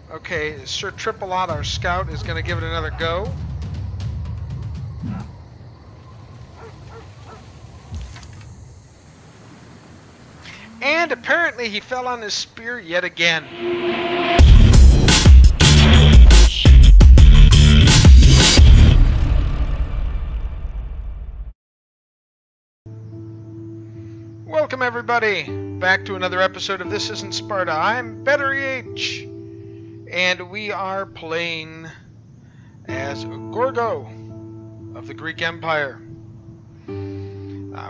Okay, Sir Triple-Lot, our scout, is going to give it another go. And apparently he fell on his spear yet again. Welcome everybody back to another episode of This Isn't Sparta. I'm Better H, and we are playing as Gorgo of the Greek Empire.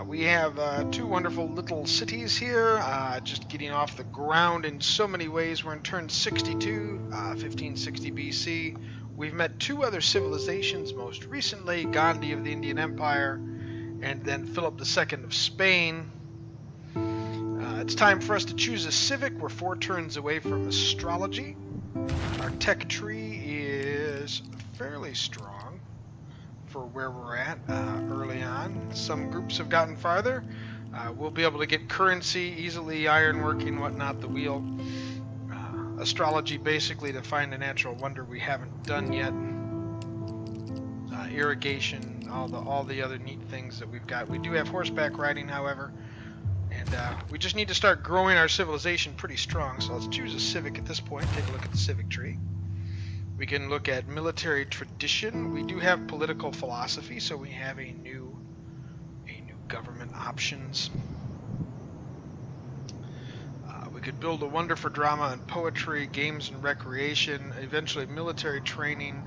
We have two wonderful little cities here, just getting off the ground in so many ways. We're in turn 62, 1560 BC. We've met two other civilizations, most recently Gandhi of the Indian Empire, and then Philip II of Spain. It's time for us to choose a civic. We're 4 turns away from astrology. Our tech tree is fairly strong for where we're at early on. Some groups have gotten farther. We'll be able to get currency easily, ironworking, whatnot, the wheel. Astrology basically to find a natural wonder we haven't done yet. Irrigation, all the other neat things that we've got. We do have horseback riding, however. And we just need to start growing our civilization pretty strong. So let's choose a civic at this point. Take a look at the civic tree. We can look at military tradition. We do have political philosophy, so we have a new government options. We could build a wonder for drama and poetry, games and recreation, eventually military training.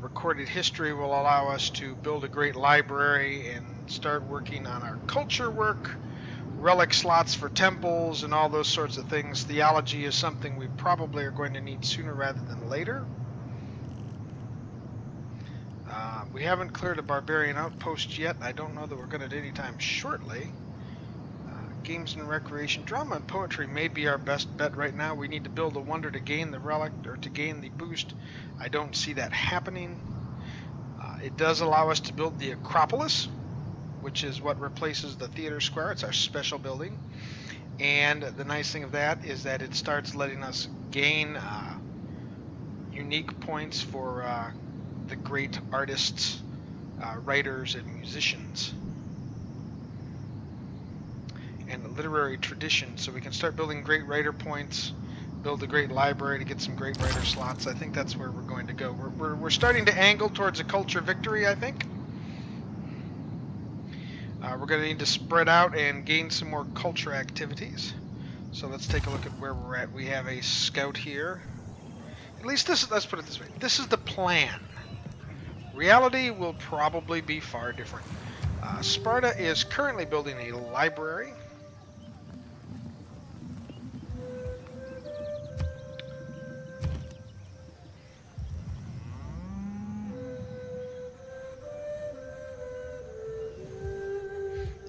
Recorded history will allow us to build a great library and start working on our culture work. Relic slots for temples and all those sorts of things. Theology is something we probably are going to need sooner rather than later. We haven't cleared a barbarian outpost yet. I don't know that we're going to anytime shortly. Games and recreation, drama and poetry may be our best bet right now. We need to build a wonder to gain the relic or to gain the boost. I don't see that happening. It does allow us to build the Acropolis, which is what replaces the theater square. It's our special building. And the nice thing of that is that it starts letting us gain unique points for the great artists, writers, and musicians. And the literary tradition, so we can start building great writer points, build a great library to get some great writer slots. I think that's where we're going to go. We're starting to angle towards a culture victory, I think. We're going to need to spread out and gain some more culture activities. So let's take a look at where we're at. We have a scout here. At least this is, let's put it this way. This is the plan. Reality will probably be far different. Sparta is currently building a library.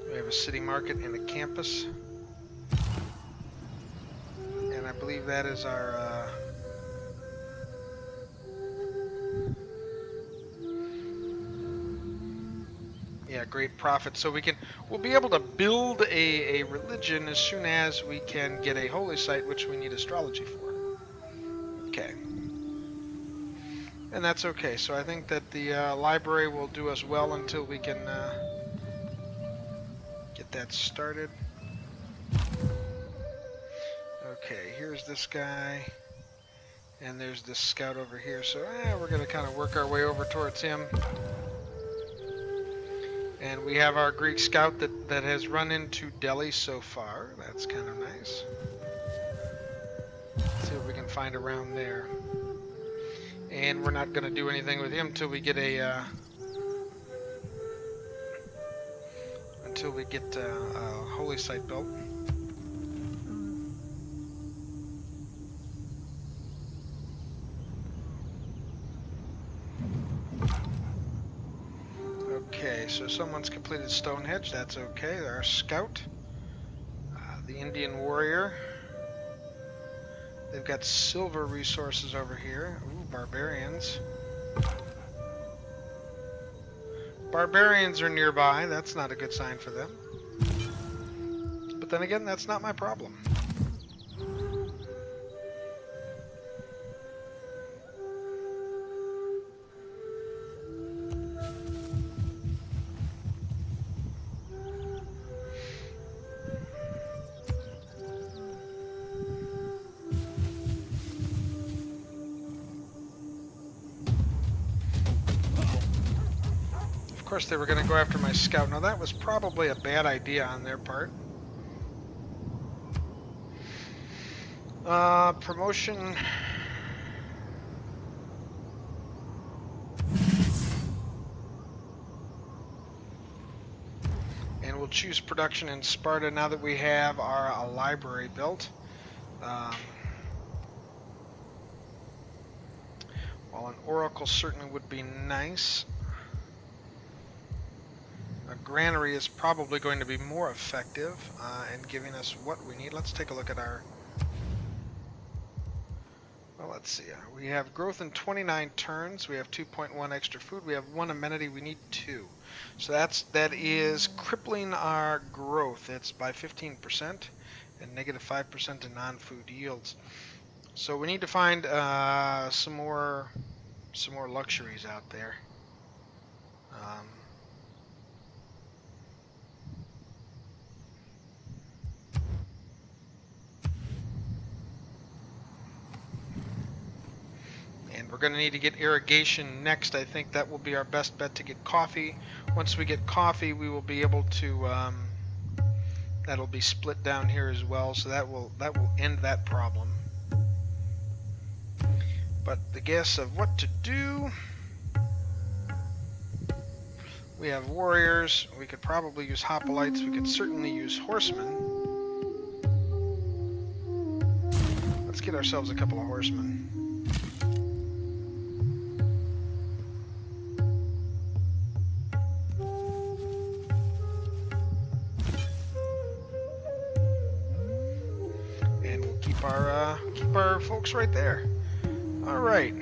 We have a city market and a campus. And I believe that is our great prophet. So we'll be able to build a religion as soon as we can get a holy site, which we need astrology for. Okay. And that's okay. So I think that the library will do us well until we can get that started. Okay, here's this guy. And there's this scout over here. So we're going to kind of work our way over towards him. And we have our Greek scout that has run into Delhi so far. That's kind of nice. Let's see what we can find around there. And we're not going to do anything with him until we get a holy site built. Okay, so someone's completed Stonehenge. That's okay. Our scout, the Indian warrior. They've got silver resources over here. Ooh, barbarians. Barbarians are nearby. That's not a good sign for them. But then again, that's not my problem. course, they were going to go after my scout. Now, that was probably a bad idea on their part. Promotion. And we'll choose production in Sparta now that we have our library built. While an oracle certainly would be nice, a granary is probably going to be more effective in giving us what we need. Let's take a look at our... Well, let's see. We have growth in 29 turns. We have 2.1 extra food. We have 1 amenity. We need 2. So that is crippling our growth. It's by 15% and negative 5% in non-food yields. So we need to find some more luxuries out there. And we're going to need to get irrigation next. I think that will be our best bet to get coffee. Once we get coffee, we will be able to. That'll be split down here as well, so that will end that problem. But the guess of what to do, we have warriors. We could probably use hoplites. We could certainly use horsemen. Let's get ourselves a couple of horsemen. And we'll keep our folks right there. All right.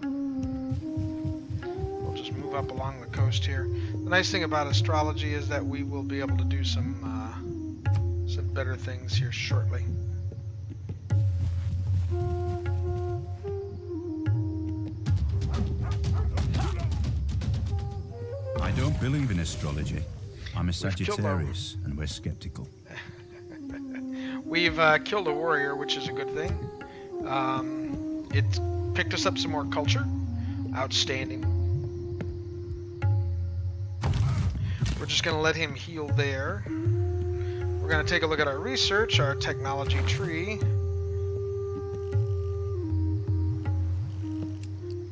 We'll just move up along the coast here. The nice thing about astrology is that we will be able to do some better things here shortly. I don't believe in astrology. I'm a Sagittarius, and we're skeptical. We've killed a warrior, which is a good thing. It picked us up some more culture. Outstanding. We're just going to let him heal there. We're going to take a look at our research, our technology tree.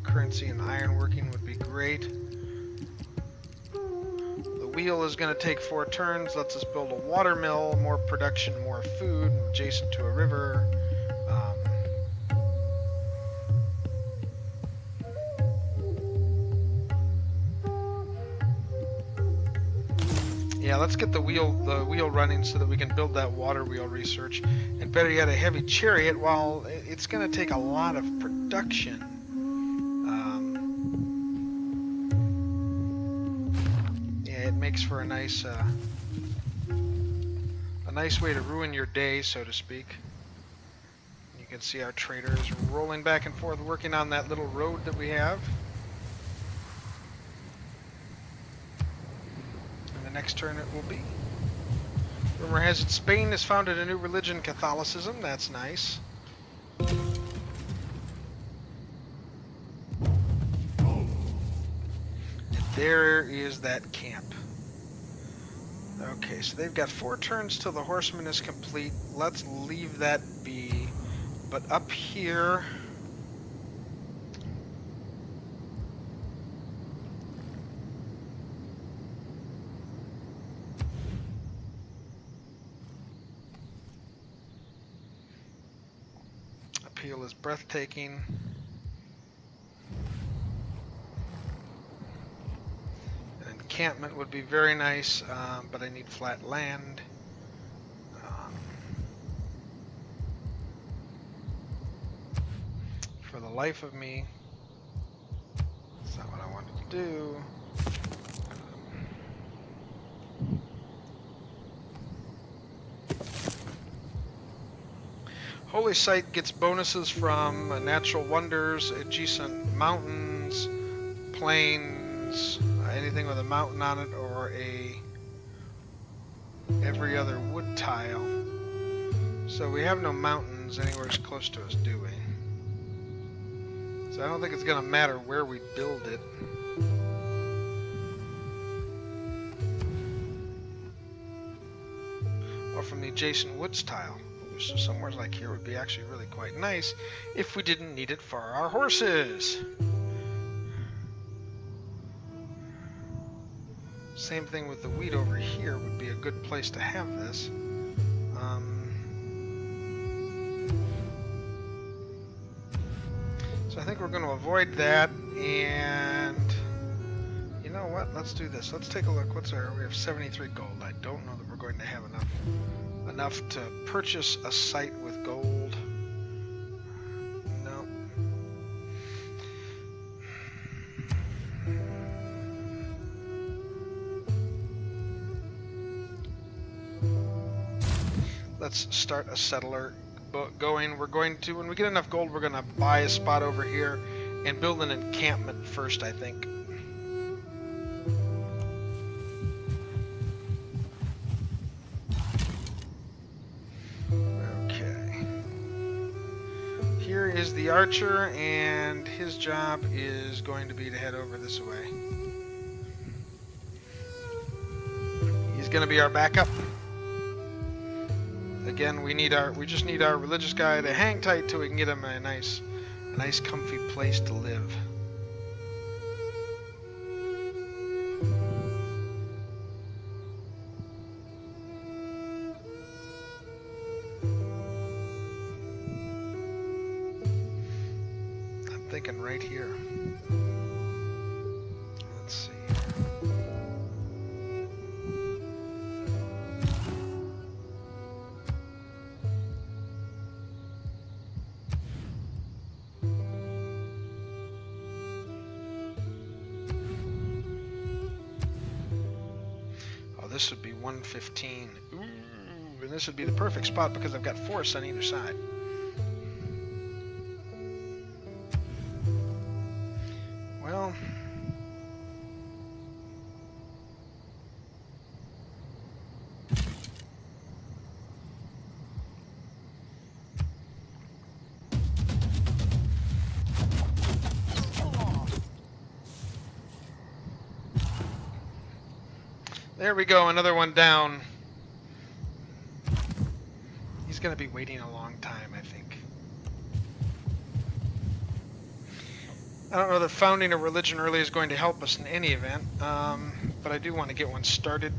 Currency and ironworking would be great. The wheel is going to take 4 turns. Lets us build a water mill, more production, more food, adjacent to a river. Yeah, let's get the wheel running so that we can build that water wheel research. And better yet, a heavy chariot. While it's going to take a lot of production, yeah, it makes for a nice way to ruin your day, so to speak. You can see our traders rolling back and forth, working on that little road that we have. Next turn it will be. Rumor has it Spain has founded a new religion, Catholicism. That's nice. And there is that camp. Okay, so they've got 4 turns till the horseman is complete. Let's leave that be. But up here... Appeal is breathtaking. An encampment would be very nice, but I need flat land. For the life of me, that's not what I wanted to do. Holy Site gets bonuses from natural wonders, adjacent mountains, plains, anything with a mountain on it, or every other wood tile. So we have no mountains anywhere as close to us, do we? So I don't think it's going to matter where we build it. or from the adjacent woods tile. So somewhere like here would be actually really quite nice if we didn't need it for our horses. Same thing with the wheat over here would be a good place to have this. So I think we're going to avoid that, and you know what? Let's do this. Let's take a look. What's our? We have 73 gold. I don't know that we're going to have enough to purchase a site with gold. No. Let's start a settler going. We're going to, when we get enough gold, we're going to buy a spot over here and build an encampment first, I think. Okay. Here is the archer, and his job is going to be to head over this way. He's going to be our backup. Again, we just need our religious guy to hang tight till we can get him a nice comfy place to live. I'm thinking right here. Let's see. This would be 115. Ooh, and this would be the perfect spot because I've got forests on either side. Well, there we go, another one down. He's going to be waiting a long time, I think. I don't know that founding a religion really is going to help us in any event, but I do want to get one started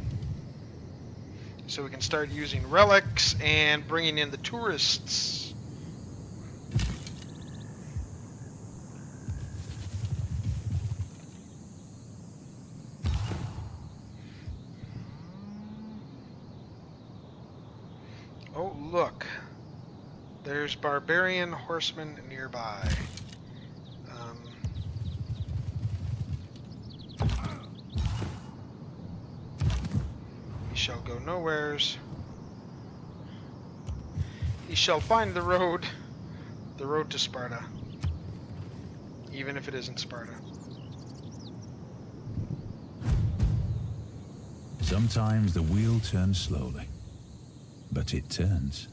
so we can start using relics and bringing in the tourists. Oh, look. There's barbarian horsemen nearby. He shall go nowheres. He shall find the road to Sparta. Even if it isn't Sparta. Sometimes the wheel turns slowly. But it turns.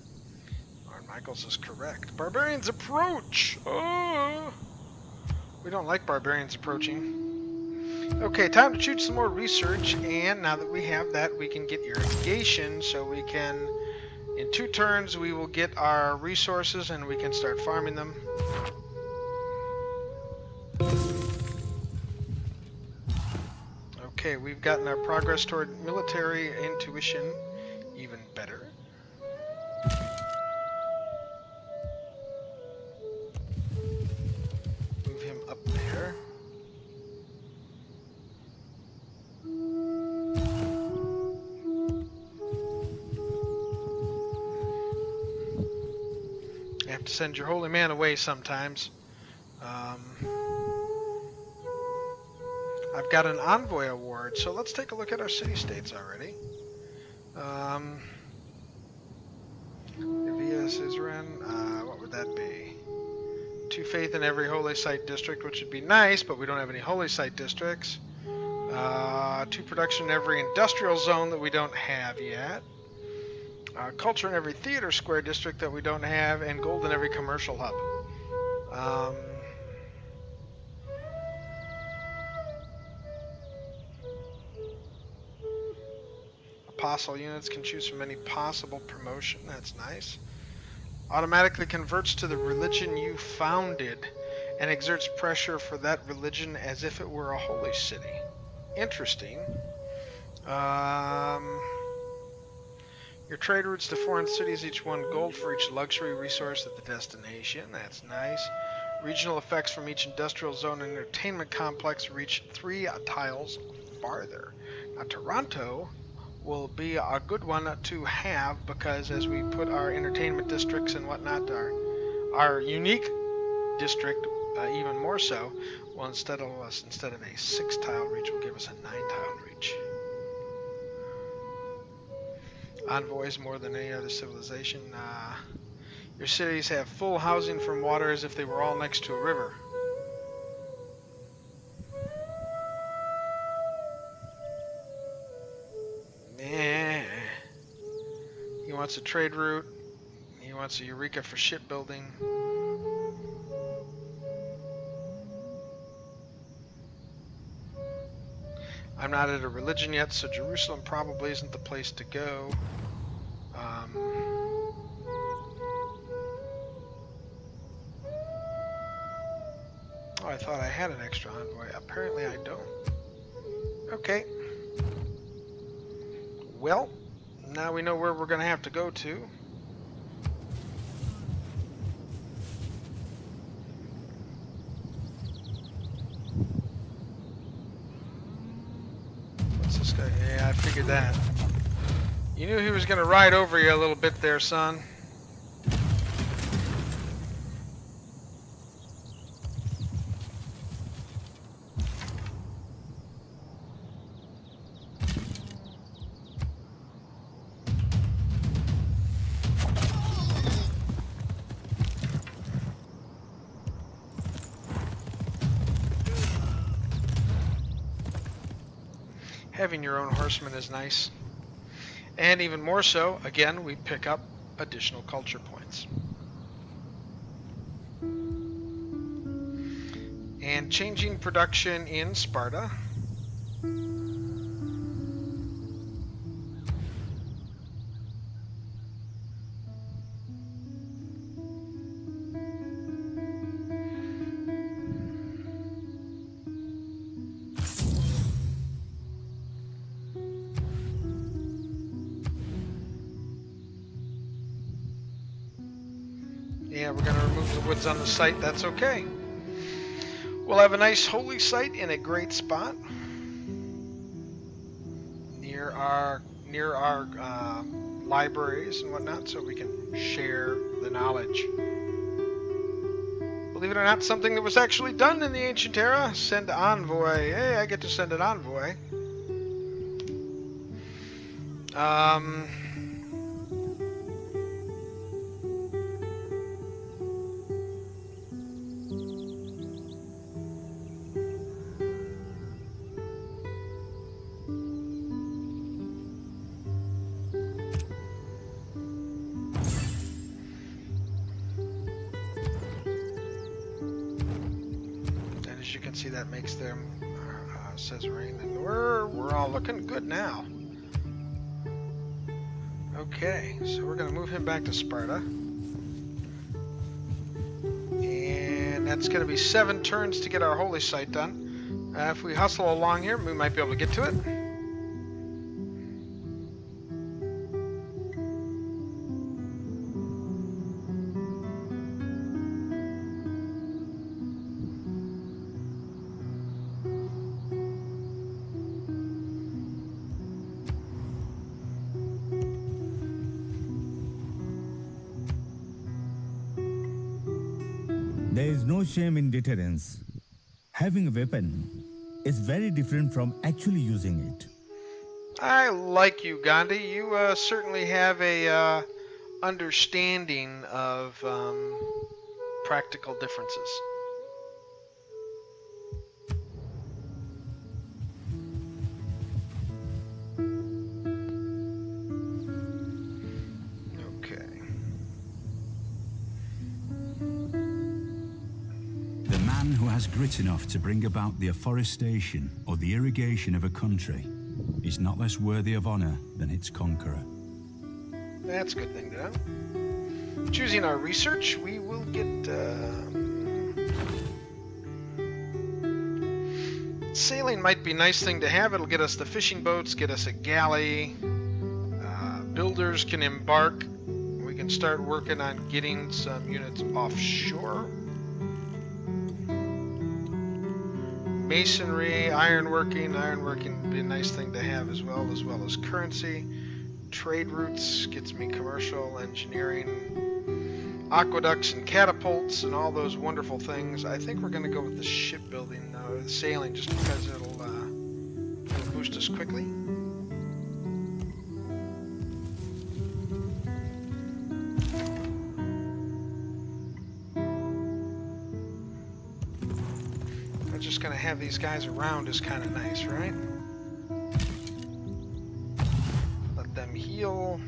Lord Michaels is correct. Barbarians approach! Oh! We don't like barbarians approaching. Okay, time to shoot some more research, and now that we have that, we can get irrigation, so we can, in 2 turns, we will get our resources and we can start farming them. Okay, we've gotten our progress toward military intuition even better. Move him up there. You have to send your holy man away sometimes. I've got an envoy award, so let's take a look at our city-states already. What would that be? 2 faith in every holy site district, which would be nice, but we don't have any holy site districts. 2 production in every industrial zone that we don't have yet. Culture in every theater square district that we don't have, and gold in every commercial hub. apostle units can choose from any possible promotion. That's nice. Automatically converts to the religion you founded and exerts pressure for that religion as if it were a holy city. Interesting. Your trade routes to foreign cities, each 1 gold for each luxury resource at the destination. That's nice. Regional effects from each industrial zone and entertainment complex reach 3 tiles farther. Now, Toronto will be a good one to have because as we put our entertainment districts and whatnot, our unique district even more so, well, instead of a 6-tile reach, will give us a 9-tile reach. Envoys more than any other civilization. Your cities have full housing from water as if they were all next to a river. He wants a trade route. He wants a Eureka for shipbuilding. I'm not at a religion yet, so Jerusalem probably isn't the place to go. Oh, I thought I had an extra envoy. Apparently I don't. Okay. Well, now we know where we're going to have to go to. What's this guy? Yeah, I figured that. You knew he was going to ride over you a little bit there, son. Having your own horseman is nice. And even more so, again, we pick up additional culture points. And changing production in Sparta. Yeah, we're going to remove the woods on the site. That's okay. We'll have a nice holy site in a great spot near our libraries and whatnot, so we can share the knowledge. Believe it or not, something that was actually done in the ancient era. Send envoy. Hey, I get to send an envoy. As you can see, that makes them suzerain, and we're all looking good now. Okay, so we're going to move him back to Sparta, and that's going to be 7 turns to get our holy site done. If we hustle along here, we might be able to get to it. There is no shame in deterrence. Having a weapon is very different from actually using it. I like you, Gandhi. You certainly have a understanding of practical differences. Who has grit enough to bring about the afforestation or the irrigation of a country is not less worthy of honor than its conqueror. That's a good thing to know. Choosing our research, we will get... sailing might be a nice thing to have. It'll get us the fishing boats, get us a galley. Builders can embark. We can start working on getting some units offshore. Masonry, ironworking. Ironworking would be a nice thing to have as well as currency. Trade routes gets me commercial, engineering, aqueducts and catapults and all those wonderful things. I think we're going to go with the shipbuilding, the sailing, just because it'll boost us quickly. Just gonna have these guys around is kind of nice, right? Let them heal.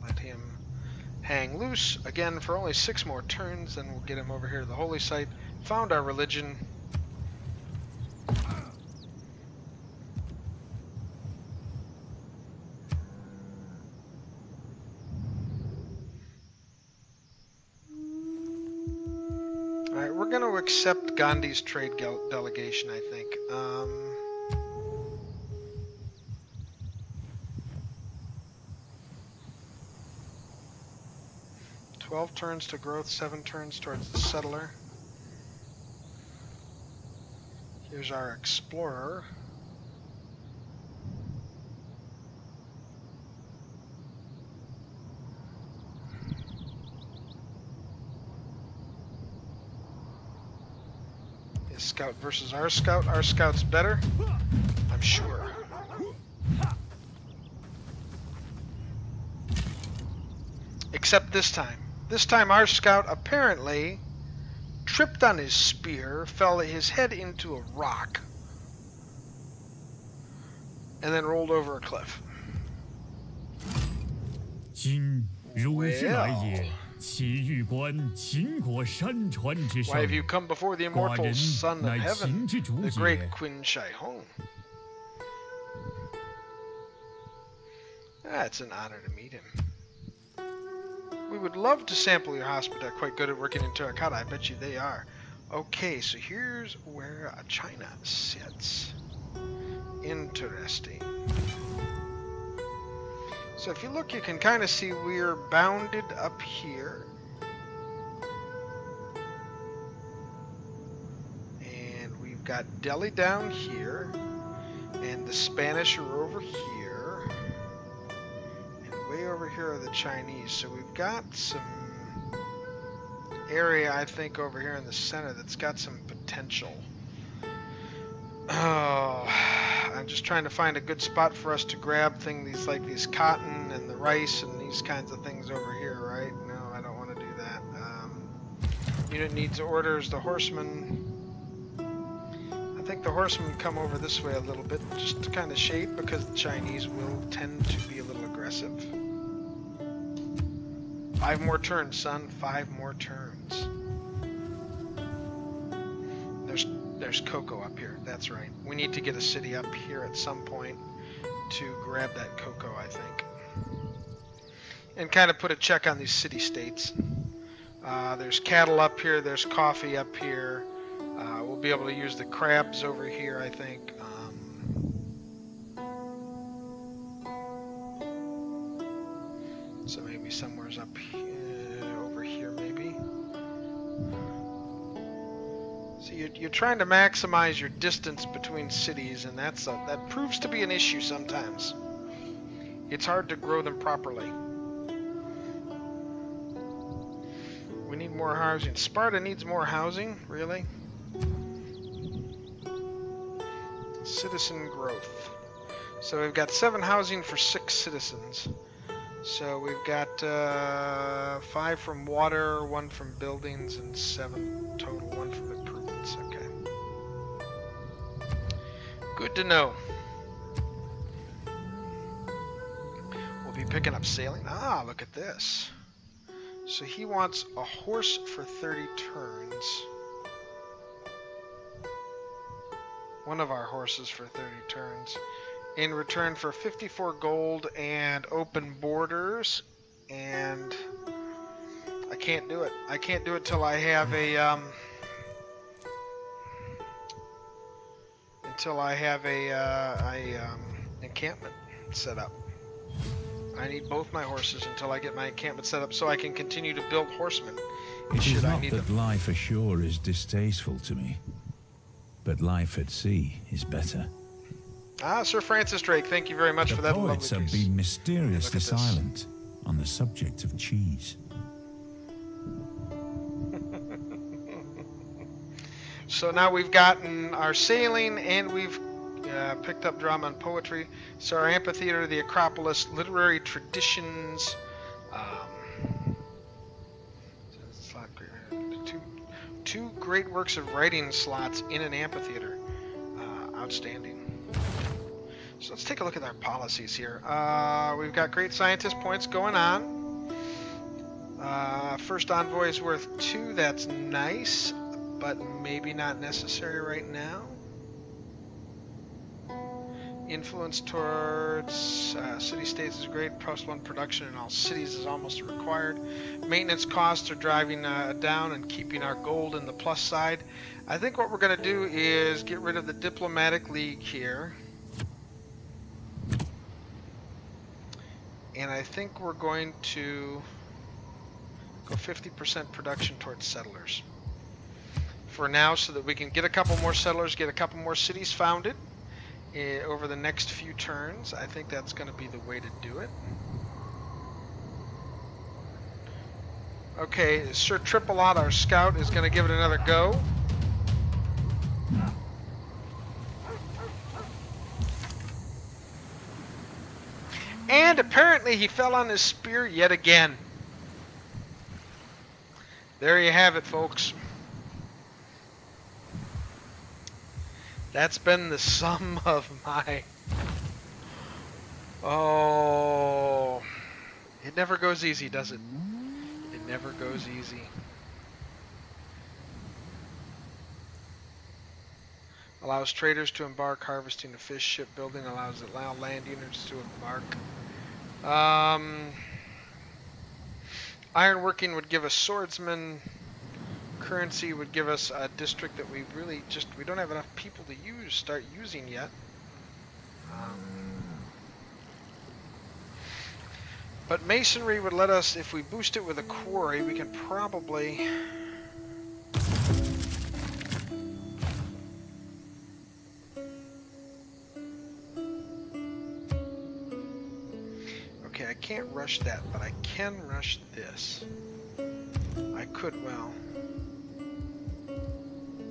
Let him hang loose again for only 6 more turns, then we'll get him over here to the holy site. Found our religion. We're going to accept Gandhi's trade delegation, I think. 12 turns to growth, 7 turns towards the settler. Here's our explorer. Scout versus our scout. Our scout's better, I'm sure. Except this time. This time our scout apparently tripped on his spear, fell his head into a rock, and then rolled over a cliff. Well. Why have you come before the immortal son of heaven, the great Qin Shi Huang? It's an honor to meet him. We would love to sample your hospital. They're quite good at working in terracotta. I bet you they are. Okay, so here's where China sits. Interesting. So if you look, you can kind of see we're bounded up here. And we've got Delhi down here. And the Spanish are over here. And way over here are the Chinese. So we've got some area, I think, over here in the center that's got some potential. Oh, I'm just trying to find a good spot for us to grab things like these cotton and the rice and these kinds of things over here, right? No, I don't want to do that. Unit needs orders. The horsemen. I think the horsemen come over this way a little bit, just to kind of shade, because the Chinese will tend to be a little aggressive. 5 more turns, son. 5 more turns. There's cocoa up here. That's right. We need to get a city up here at some point to grab that cocoa, I think. And kind of put a check on these city-states. There's cattle up here. There's coffee up here. We'll be able to use the crabs over here, I think. So maybe somewhere's up here, over here, maybe. So you're trying to maximize your distance between cities, and that proves to be an issue sometimes. It's hard to grow them properly. We need more housing. Sparta needs more housing, really? Citizen growth. So we've got 7 housing for 6 citizens. So we've got 5 from water, 1 from buildings, and 7 total, 1 from improvements. Okay. Good to know. We'll be picking up sailing. Ah, look at this. So he wants a horse for 30 turns. one of our horses for 30 turns. In return for 54 gold and open borders, and I can't do it. I can't do it till I have a encampment set up. I need both my horses until I get my encampment set up so I can continue to build horsemen. It is not that life ashore is distasteful to me, but life at sea is better. Ah, Sir Francis Drake, thank you very much for that lovely poets have piece. been mysteriously silent on the subject of cheese. So now we've gotten our sailing, and we've picked up drama and poetry. So our amphitheater, the Acropolis, literary traditions. Two great works of writing slots in an amphitheater. Outstanding. So let's take a look at our policies here. We've got great scientist points going on. First envoy is worth 2. That's nice, but maybe not necessary right now. Influence towards city-states is great. +1 production in all cities is almost required. Maintenance costs are driving down and keeping our gold in the plus side. I think what we're going to do is get rid of the diplomatic league here. And I think we're going to go 50% production towards settlers for now, so that we can get a couple more settlers, get a couple more cities founded over the next few turns. I think that's going to be the way to do it. Okay, Sir Triple-Lot, our scout, is going to give it another go. And apparently he fell on his spear yet again. There you have it, folks. That's been the sum of my... Oh... It never goes easy, does it? It never goes easy. Allows traders to embark, harvesting the fish, shipbuilding, allows land units to embark. Ironworking would give us swordsmen. Currency would give us a district that we really we don't have enough people to start using yet. But masonry would let us, if we boost it with a quarry, we can probably... Okay, I can't rush that, but I can rush this. I could, well...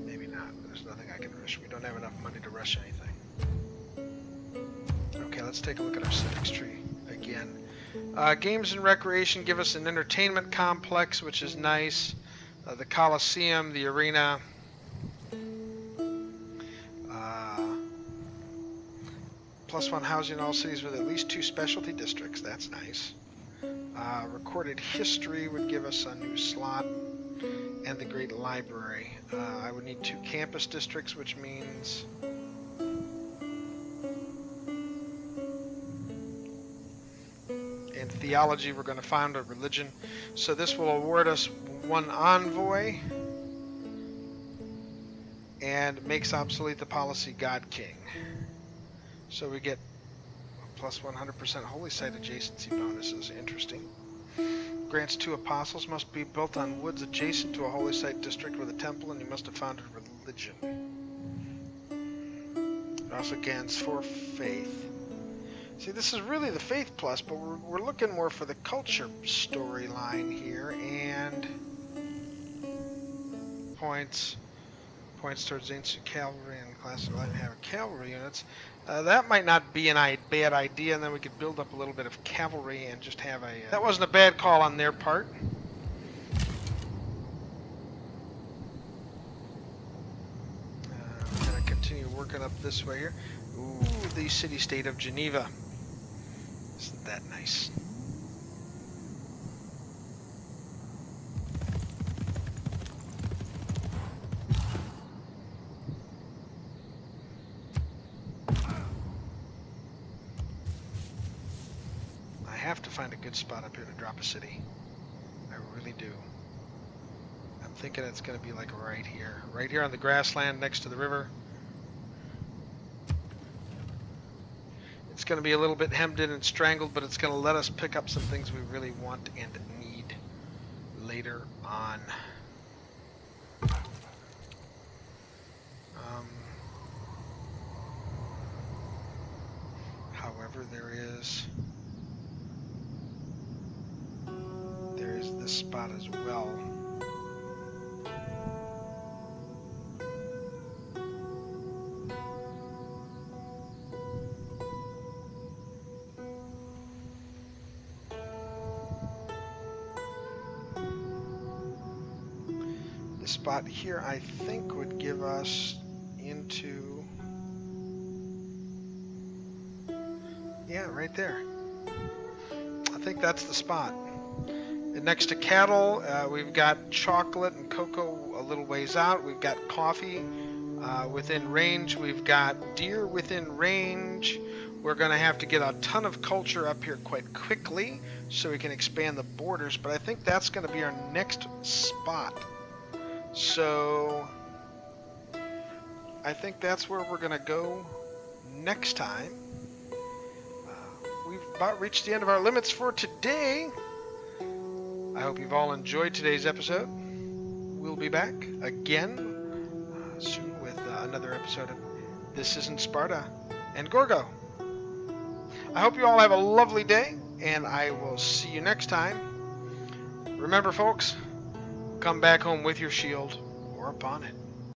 Maybe not. There's nothing I can rush. We don't have enough money to rush anything. Okay, let's take a look at our civics tree again. Games and recreation give us an entertainment complex, which is nice. The Coliseum, the arena. +1 housing in all cities with at least 2 specialty districts. That's nice. Recorded history would give us a new slot. And the Great Library. I would need 2 campus districts, which means... In theology, we're going to found a religion. So this will award us 1 envoy. And makes obsolete the policy God King. So we get plus 100% holy site adjacency bonuses. Interesting. Grants 2 apostles, must be built on woods adjacent to a holy site district with a temple, and you must have founded a religion. It also gains 4 faith. See, this is really the faith plus, but we're looking more for the culture storyline here, and points towards ancient cavalry and classic light and heavy cavalry units. That might not be a bad idea, and then we could build up a little bit of cavalry and just have a... that wasn't a bad call on their part. I'm going to continue working up this way here. Ooh, the city-state of Geneva. Isn't that nice? have to find a good spot up here to drop a city. I really do. I'm thinking it's going to be like right here. Right here on the grassland next to the river. It's going to be a little bit hemmed in and strangled, but it's going to let us pick up some things we really want and need later on. However, there is this spot as well. This spot here, I think, would give us into... yeah, right there. I think that's the spot. And next to cattle, we've got chocolate and cocoa a little ways out. We've got coffee within range. We've got deer within range. We're going to have to get a ton of culture up here quite quickly so we can expand the borders. But I think that's going to be our next spot. So I think that's where we're going to go next time. We've about reached the end of our limits for today. I hope you've all enjoyed today's episode. We'll be back again soon with another episode of This Isn't Sparta and Gorgo. I hope you all have a lovely day, and I will see you next time. Remember, folks, come back home with your shield or upon it.